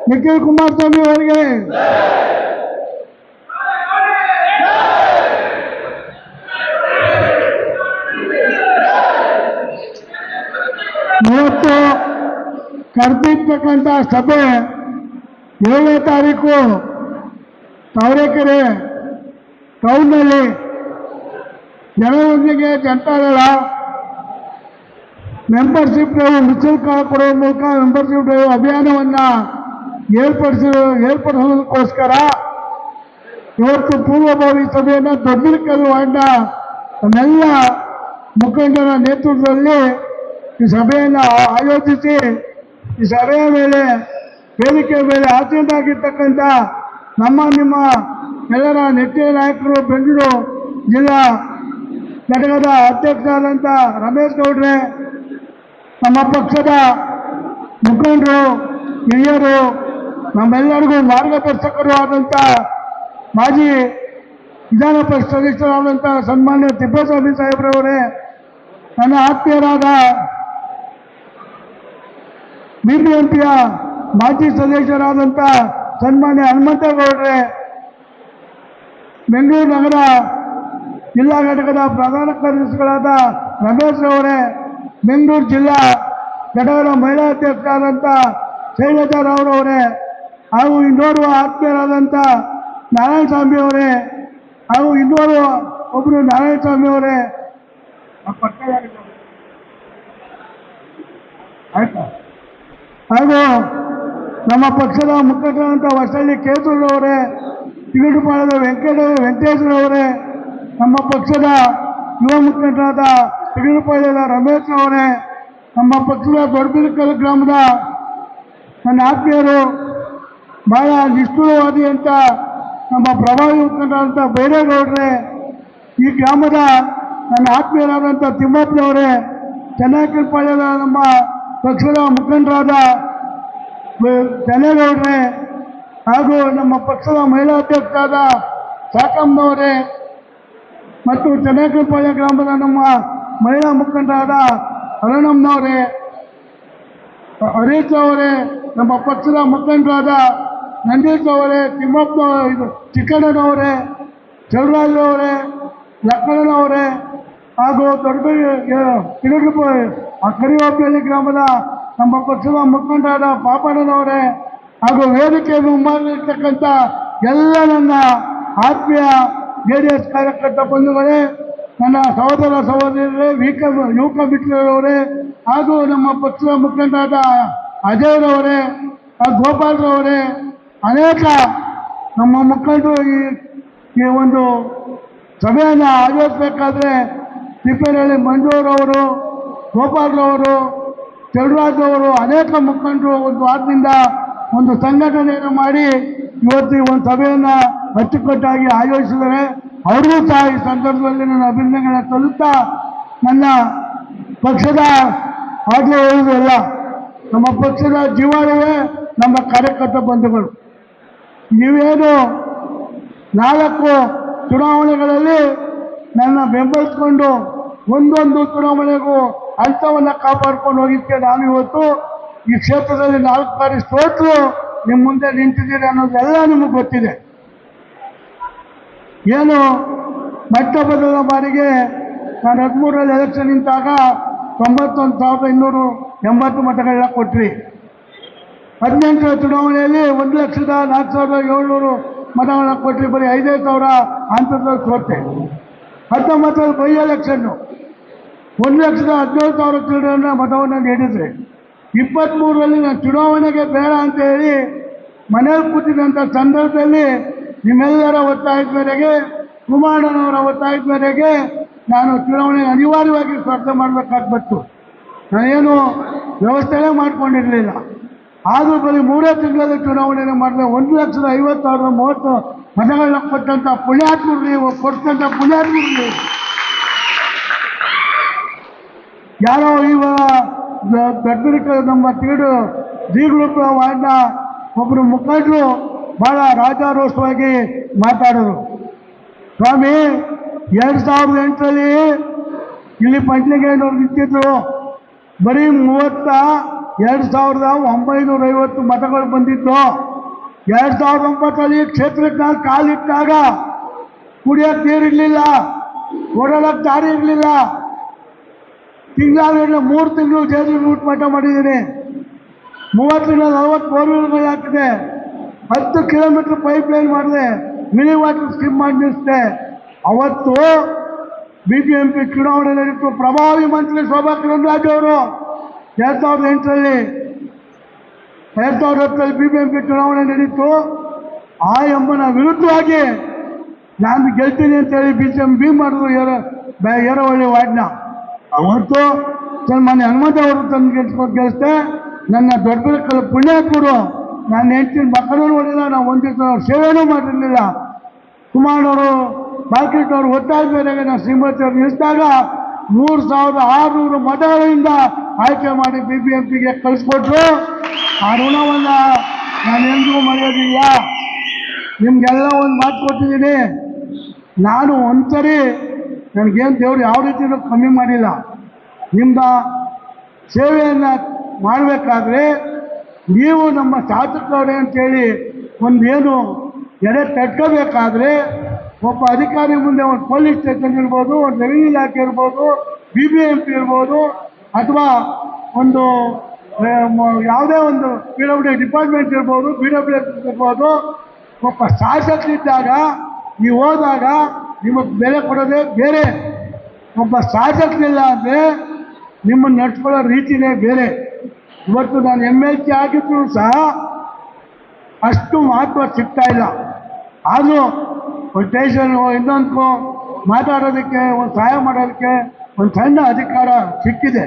ನಿಖಿಲ್ ಕುಮಾರಸ್ವಾಮಿ ಅವರಿಗೆ, ಇವತ್ತು ಕರೆದಿರ್ತಕ್ಕಂಥ ಸಭೆ 7ನೇ ತಾರೀಕು ತಾವರೆಕೆರೆ ಟೌನ್ನಲ್ಲಿ ಜನರೊಂದಿಗೆ ಜನತಾದಳ ಮೆಂಬರ್ಶಿಪ್ ಡ್ರೈವ್ ನಿಶುಲ್ಕ ಕೊಡುವ ಮೂಲಕ ಮೆಂಬರ್ಶಿಪ್ ಡ್ರೈವ್ ಅಭಿಯಾನವನ್ನು ಏರ್ಪಡಿಸೋದಕ್ಕೋಸ್ಕರ ಇವತ್ತು ಪೂರ್ವಭಾವಿ ಸಭೆಯನ್ನು ದೊಡ್ಡಕಲ್ಲು ವಾರ್ಡ್ನ ನಮ್ಮೆಲ್ಲ ಮುಖಂಡರ ನೇತೃತ್ವದಲ್ಲಿ ಈ ಸಭೆಯನ್ನು ಆಯೋಜಿಸಿ ಈ ಸಭೆಯ ಮೇಲೆ ವೇದಿಕೆಯ ಮೇಲೆ ಆಸೀನರಾಗಿರ್ತಕ್ಕಂಥ ನಿಮ್ಮ ಎಲ್ಲರ ನೆಚ್ಚಿನ ನಾಯಕರು ಬೆಂಗಳೂರು ಜಿಲ್ಲಾ ಘಟಕದ ಅಧ್ಯಕ್ಷರಾದಂಥ ರಮೇಶ್ ಗೌಡ್ರೆ, ನಮ್ಮ ಪಕ್ಷದ ಮುಖಂಡರು, ಹಿರಿಯರು, ನಮ್ಮೆಲ್ಲರಿಗೂ ಮಾರ್ಗದರ್ಶಕರು ಆದಂಥ ಮಾಜಿ ವಿಧಾನ ಪರಿಷತ್ ಸದಸ್ಯರಾದಂಥ ಸನ್ಮಾನ್ಯ ತಿಪ್ಪೇಸ್ವಾಮಿ ಸಾಹೇಬ್ರವರೇ, ನನ್ನ ಆತ್ಮೀಯರಾದ ಬಿಬಿಎಂಪಿಯ ಮಾಜಿ ಸದಸ್ಯರಾದಂಥ ಸನ್ಮಾನ್ಯ ಹನುಮಂತೇಗೌಡ್ರೆ, ಬೆಂಗಳೂರು ನಗರ ಜಿಲ್ಲಾ ಘಟಕದ ಪ್ರಧಾನ ಕಾರ್ಯದರ್ಶಿಗಳಾದ ರಮೇಶ್ ಅವರೇ, ಬೆಂಗಳೂರು ಜಿಲ್ಲಾ ಘಟಕದ ಮಹಿಳಾ ಅಧ್ಯಕ್ಷರಾದಂಥ ಶೈಲಜಾ ರಾವ್ರವರೇ, ಹಾಗೂ ಇನ್ನೋರ್ವ ಆತ್ಮೀಯರಾದಂಥ ನಾರಾಯಣಸ್ವಾಮಿ ಅವರೇ, ಹಾಗೂ ಇನ್ನೋರ್ವ ಒಬ್ಬರು ನಾರಾಯಣಸ್ವಾಮಿ ಅವರೇ, ಹಾಗೂ ನಮ್ಮ ಪಕ್ಷದ ಮುಖಂಡರಾದಂಥ ಹೊಸಳ್ಳಿ ಕೇಸೂರವರೇ, ತಿಗಡುಪಾಳ್ಯದ ವೆಂಕಟೇಶ್ವರವರೇ, ನಮ್ಮ ಪಕ್ಷದ ಯುವ ಮುಖಂಡರಾದ ತಿಗಡುಪಾಳ್ಯದ ರಮೇಶ್ ಅವರೇ, ನಮ್ಮ ಪಕ್ಷದ ದೊಡ್ಡಬಿದಕಲ್ ಗ್ರಾಮದ ನನ್ನ ಆತ್ಮೀಯರು, ಬಹಳ ನಿಷ್ಠುರವಾದಿ ಅಂತ ನಮ್ಮ ಪ್ರಭಾವಿ ಮುಖಂಡರಾದಂಥ ಬೈರೇಗೌಡ್ರೆ, ಈ ಗ್ರಾಮದ ನನ್ನ ಆತ್ಮೀಯರಾದಂಥ ತಿಮ್ಮಪ್ಪನವರೇ, ಚನ್ನಕಲ್ಪಾಳ್ಯದ ನಮ್ಮ ಪಕ್ಷದ ಮುಖಂಡರಾದ ಜನೇಗೌಡ್ರೆ, ಹಾಗೂ ನಮ್ಮ ಪಕ್ಷದ ಮಹಿಳಾ ಅಧ್ಯಕ್ಷರಾದ ಸಾಕಮ್ಮನವರೇ, ಮತ್ತು ಚನ್ನಕಲ್ಪಾಳ್ಯ ಗ್ರಾಮದ ನಮ್ಮ ಮಹಿಳಾ ಮುಖಂಡರಾದ ಅರುಣಮ್ಮನವರೇ, ಹರೀಶ್ ಅವರೇ, ನಮ್ಮ ಪಕ್ಷದ ಮುಖಂಡರಾದ ನಂದೀಶ್ ಅವರೇ, ತಿಮ್ಮಪ್ಪ ಚಿಕ್ಕಣ್ಣನವರೇ, ಚೌರಾಜರವರೇ, ಲಕ್ಕಣ್ಣನವರೇ, ಹಾಗೂ ದೊಡ್ಡ ಕರಿವಾಪಳ್ಳಿ ಗ್ರಾಮದ ನಮ್ಮ ಪಕ್ಷದ ಮುಖಂಡರಾದ ಪಾಪಣ್ಣನವರೇ, ಹಾಗೂ ವೇದಿಕೆ ಮುಂಭಾಗದಲ್ಲಿರ್ತಕ್ಕಂಥ ಎಲ್ಲ ನನ್ನ ಆತ್ಮೀಯ JDS ಕಾರ್ಯಕರ್ತ ಬಂಧುಗಳೇ, ನನ್ನ ಸಹೋದರ ಸಹೋದರರೇ, ಯುವಕ ಮಿತ್ರರವರೇ, ಹಾಗೂ ನಮ್ಮ ಪಕ್ಷದ ಮುಖಂಡರಾದ ಅಜಯ್ರವರೇ, ಗೋಪಾಲ್ರವರೇ, ಅನೇಕ ನಮ್ಮ ಮುಖಂಡರು ಈ ಒಂದು ಸಭೆಯನ್ನು ಆಯೋಜಿಸಬೇಕಾದ್ರೆ ತಿಪ್ಪೇನಹಳ್ಳಿ ಮಂಜೂರವರು, ಗೋಪಾಲ್ರವರು, ಚೌಡರಾಜ್ ಅವರು, ಅನೇಕ ಮುಖಂಡರು ಒಂದು ವಾರದಿಂದ ಒಂದು ಸಂಘಟನೆಯನ್ನು ಮಾಡಿ ಇವತ್ತು ಈ ಒಂದು ಸಭೆಯನ್ನು ಅಚ್ಚುಕಟ್ಟಾಗಿ ಆಯೋಜಿಸಿದರೆ ಅವ್ರಿಗೂ ಸಹ ಈ ಸಂದರ್ಭದಲ್ಲಿ ನನ್ನ ಅಭಿನಂದನೆಗಳನ್ನು ಸಲ್ಲುತ್ತಾ, ನನ್ನ ಪಕ್ಷದ ಆಗಲೇ ಹೇಳುವುದಲ್ಲ, ನಮ್ಮ ಪಕ್ಷದ ಜೀವಾಳವೇ ನಮ್ಮ ಕಾರ್ಯಕರ್ತ ಬಂಧುಗಳು. ನೀವೇನು 4 ಚುನಾವಣೆಗಳಲ್ಲಿ ನನ್ನ ಬೆಂಬಲಿಸಿಕೊಂಡು ಒಂದೊಂದು ಚುನಾವಣೆಗೂ ಹಂತವನ್ನು ಕಾಪಾಡ್ಕೊಂಡು ಹೋಗಿದ್ದೆ. ನಾನು ಇವತ್ತು ಈ ಕ್ಷೇತ್ರದಲ್ಲಿ 4 ಬಾರಿ ಸೋತು ನಿಮ್ಮ ಮುಂದೆ ನಿಂತಿದ್ದೀರಿ ಅನ್ನೋದೆಲ್ಲ ನಿಮಗೆ ಗೊತ್ತಿದೆ. ಏನು ಮೊಟ್ಟಮೊದಲ ಬಾರಿಗೆ ನಾನು 13ರಲ್ಲಿ ಎಲೆಕ್ಷನ್ ನಿಂತಾಗ 91,280 ಮತಗಳನ್ನ ಕೊಟ್ರಿ. 18ರ ಚುನಾವಣೆಯಲ್ಲಿ 1,04,700 ಮತಗಳನ್ನ ಕೊಟ್ಟರೆ ಬರೀ 5,000 ಅಂತರದಲ್ಲಿ ಸೋತೆ. 19ರಲ್ಲಿ ಬೈ ಎಲೆಕ್ಷನ್ನು 1,17,000 ಚಿಲ್ಡ್ರನ್ನ ಮತವನ್ನು ನೀಡಿದರೆ, 23ರಲ್ಲಿ ನಾನು ಚುನಾವಣೆಗೆ ಬೇಡ ಅಂತ ಹೇಳಿ ಮನೇಲಿ ಕೂತಿದ್ದಂಥ ಸಂದರ್ಭದಲ್ಲಿ ನಿಮ್ಮೆಲ್ಲರ ಒತ್ತಾಯದ ಮೇರೆಗೆ, ಕುಮಾರಣ್ಣನವರ ಒತ್ತಾಯದ ಮೇರೆಗೆ ನಾನು ಚುನಾವಣೆಗೆ ಅನಿವಾರ್ಯವಾಗಿ ಸ್ಪರ್ಧೆ ಮಾಡಬೇಕಾಗಿ ಬಂತು. ನಾನೇನು ವ್ಯವಸ್ಥೆನೇ ಮಾಡ್ಕೊಂಡಿರಲಿಲ್ಲ. ಆದರೂ ಬರೀ 3 ತಿಂಗಳಲ್ಲಿ ಚುನಾವಣೆಯನ್ನು ಮಾಡಿದ್ರೆ 1,50,30 ಮತಗಳನ್ನ ಕೊಟ್ಟಂಥ ಪುಣ್ಯಾತ್ಮರು ನೀವು, ಕೊಟ್ಟಂಥ ಪುಣ್ಯಾತ್ಮರು ನೀವು. ಯಾರೋ ಇವಾಗ ನಮ್ಮ ಡಿ ಗ್ರೂಪ್ ವಾರ್ಡ್ನ ಒಬ್ಬರು ಮುಖಂಡರು ಭಾಳ ರಾಜಾರೋಷವಾಗಿ ಮಾತಾಡೋರು. ಸ್ವಾಮಿ, 2008ರಲ್ಲಿ ಇಲ್ಲಿ ಪಂಚಲಿಂಗಯ್ಯನವ್ರು ನಿಂತಿದ್ರು, ಬರೀ 2950 ಮತಗಳು ಬಂದಿತ್ತು. 2009ರಲ್ಲಿ ಕ್ಷೇತ್ರಕ್ಕೆ ನಾನು ಕಾಲಿಟ್ಟಾಗ ಕುಡಿಯೋಕ್ಕೆ ನೀರಿರಲಿಲ್ಲ, ಓಡಾಡೋಕ್ಕೆ ದಾರಿ ಇರಲಿಲ್ಲ. ತಿಂಗಳಾಗಲೇ 3 ತಿಂಗಳು ಜೇಡಿ ರೂಟ್ ಮಠ ಮಾಡಿದ್ದೀನಿ. 30 40 ಬೋರ್ವೆಲ್ಗಳು ಹಾಕಿದೆ. 10 ಕಿಲೋಮೀಟರ್ ಪೈಪ್ ಲೈನ್ ಮಾಡಿದೆ. ಮಿನಿ ವಾಟರ್ ಸ್ಕೀಮ್ ಮಾಡಿ ನಿಲ್ಲಿಸಿದೆ. ಅವತ್ತು BBMP ಚುನಾವಣೆ ನಡೀತು. ಪ್ರಭಾವಿ ಮಂತ್ರಿ ಶೋಭಾ ಕರಂದ್ಲಾಜೆ ಅವರು 2008ರಲ್ಲಿ 2010ರಲ್ಲಿ BBMP ಚುನಾವಣೆ ನಡೀತು. ಆ ಎಂಬನ ವಿರುದ್ಧವಾಗಿ ನಾನು ಗೆಲ್ತೀನಿ ಅಂತೇಳಿ BJP ಮಾಡಿದ್ರು ಏರವಳ್ಳಿ ವಾರ್ಡ್ನ. ಅವತ್ತು ಮಾನ್ಯ ಹನುಮಂತ ಅವರು ತಂದು ಗೆಲ್ಲಿಸ್ದೆ. ನನ್ನ ದೊಡ್ಡ ಪುಣ್ಯಾತ್ಮರು ನಾನು ಹೆಂಡ್ತಿನ ಮಕ್ಕಳೂ ನೋಡಿಲ್ಲ, ನಾವು ಒಂದು ದಿವಸ ಸೇವೆನೂ ಮಾಡಿರಲಿಲ್ಲ. ಕುಮಾರನವರು ಬಾಲ್ಕೃಷ್ಣವರು ಒತ್ತಾಯದ ಮೇರೆಗೆ ನಾವು ಶ್ರೀಮತಿ ಅವರು ನಿಲ್ಲಿಸಿದಾಗ 3600 ಮತಗಳಿಂದ ಆಯ್ಕೆ ಮಾಡಿ BBMPಗೆ ಕಳಿಸ್ಕೊಟ್ರು. ಆ ಋಣವನ್ನು ನಾನು ಎಂದಿಗೂ ಮರೆಯೋದಿಲ್ಲ. ನಿಮಗೆಲ್ಲ ಒಂದು ಮಾತು ಕೊಟ್ಟಿದ್ದೀನಿ. ನಾನು ಒಂದ್ಸರಿ ನನಗೇನು ದೇವರು ಯಾವ ರೀತಿಯೂ ಕಮ್ಮಿ ಮಾಡಿಲ್ಲ. ನಿಮ್ಮ ಸೇವೆಯನ್ನು ಮಾಡಬೇಕಾದ್ರೆ ನೀವು ನಮ್ಮ ಶಾಸಕರೇ ಅಂತೇಳಿ ಒಂದೇನು ಎಡೆ ತಟ್ಕೋಬೇಕಾದ್ರೆ ಒಬ್ಬ ಅಧಿಕಾರಿ ಮುಂದೆ ಒಂದು ಪೊಲೀಸ್ ಸ್ಟೇಷನ್ ಇರ್ಬೋದು, ಒಂದು ರೆವಿನ್ಯೂ ಇಲಾಖೆ ಇರ್ಬೋದು, BBMP ಇರ್ಬೋದು, ಅಥವಾ ಒಂದು ಯಾವುದೇ ಒಂದು PWD ಡಿಪಾರ್ಟ್ಮೆಂಟ್ ಇರ್ಬೋದು, BWS ಇರ್ಬೋದು. ಒಬ್ಬ ಶಾಸಕರಿದ್ದಾಗ ನೀವು ಹೋದಾಗ ನಿಮಗೆ ಬೆಲೆ ಕೊಡೋದೇ ಬೇರೆ. ಒಬ್ಬ ಶಾಸಕರಿಲ್ಲ ಅಂದರೆ ನಿಮ್ಮನ್ನು ನಡ್ಸ್ಕೊಳ್ಳೋ ರೀತಿಯೇ ಬೇರೆ. ಇವತ್ತು ನಾನು MLC ಆಗಿದ್ದರೂ ಸಹ ಅಷ್ಟು ಮಹತ್ವ ಸಿಗ್ತಾ ಇಲ್ಲ. ಆದರೂ ಒಂದು ಸ್ಟೇಷನ್ನು ಇನ್ನೊಂದು ಮಾತಾಡೋದಕ್ಕೆ, ಒಂದು ಸಹಾಯ ಮಾಡೋದಕ್ಕೆ ಒಂದು ಸಣ್ಣ ಅಧಿಕಾರ ಸಿಕ್ಕಿದೆ.